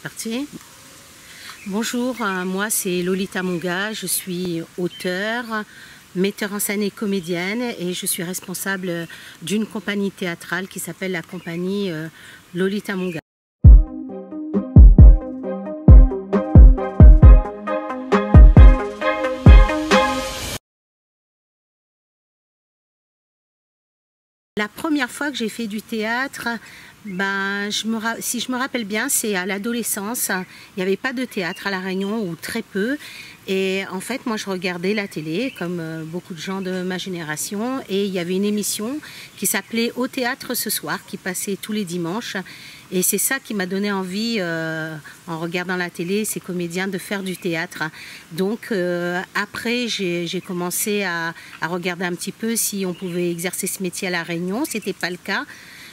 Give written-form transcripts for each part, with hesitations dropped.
Parti. Bonjour, moi c'est Lolita Monga, je suis auteure, metteur en scène et comédienne et je suis responsable d'une compagnie théâtrale qui s'appelle la compagnie Lolita Monga. La première fois que j'ai fait du théâtre, si je me rappelle bien, c'est à l'adolescence. Il n'y avait pas de théâtre à La Réunion, ou très peu. Et en fait, moi, je regardais la télé, comme beaucoup de gens de ma génération. Et il y avait une émission qui s'appelait Au théâtre ce soir, qui passait tous les dimanches. Et c'est ça qui m'a donné envie, en regardant la télé, ces comédiens, de faire du théâtre. Donc après, j'ai commencé à regarder un petit peu si on pouvait exercer ce métier à La Réunion. Ce n'était pas le cas.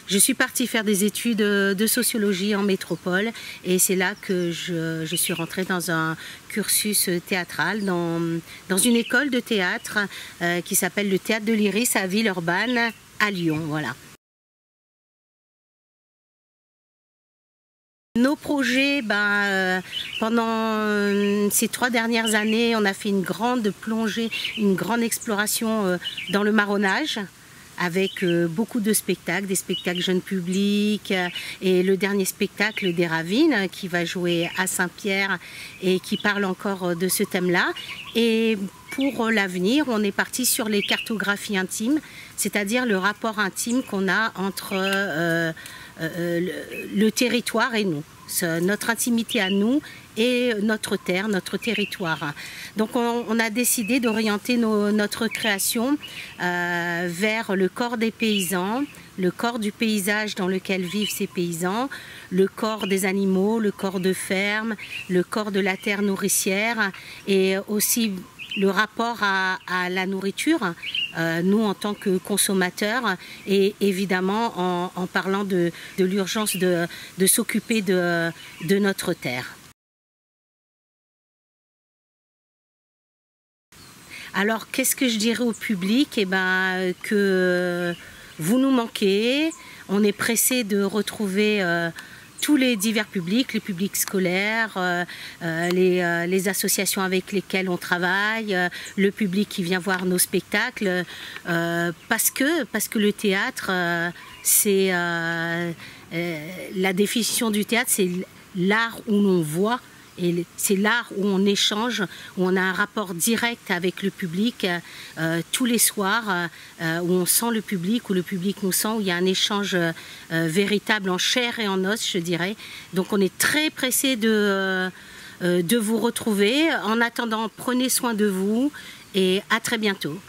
Je suis partie faire des études de sociologie en métropole et c'est là que je suis rentrée dans un cursus théâtral, dans une école de théâtre qui s'appelle le Théâtre de l'Iris à Villeurbanne, à Lyon. Voilà. Nos projets, pendant ces 3 dernières années, on a fait une grande plongée, une grande exploration dans le marronnage, avec beaucoup de spectacles, des spectacles jeunes publics et le dernier spectacle des Ravines qui va jouer à Saint-Pierre et qui parle encore de ce thème-là. Et pour l'avenir, on est parti sur les cartographies intimes, c'est-à-dire le rapport intime qu'on a entre le territoire et nous, notre intimité à nous et notre terre, notre territoire. Donc on a décidé d'orienter notre création vers le corps des paysans, le corps du paysage dans lequel vivent ces paysans, le corps des animaux, le corps de ferme, le corps de la terre nourricière et aussi le rapport à la nourriture, nous en tant que consommateurs, et évidemment en parlant de l'urgence de s'occuper de notre terre. Alors qu'est-ce que je dirais au public? Que vous nous manquez, on est pressé de retrouver tous les divers publics, les publics scolaires, les associations avec lesquelles on travaille, le public qui vient voir nos spectacles, parce que le théâtre, c'est la définition du théâtre, c'est l'art où l'on voit. Et c'est l'art où on échange, où on a un rapport direct avec le public tous les soirs, où on sent le public, où le public nous sent, où il y a un échange véritable en chair et en os, je dirais. Donc on est très pressé de vous retrouver. En attendant, prenez soin de vous et à très bientôt.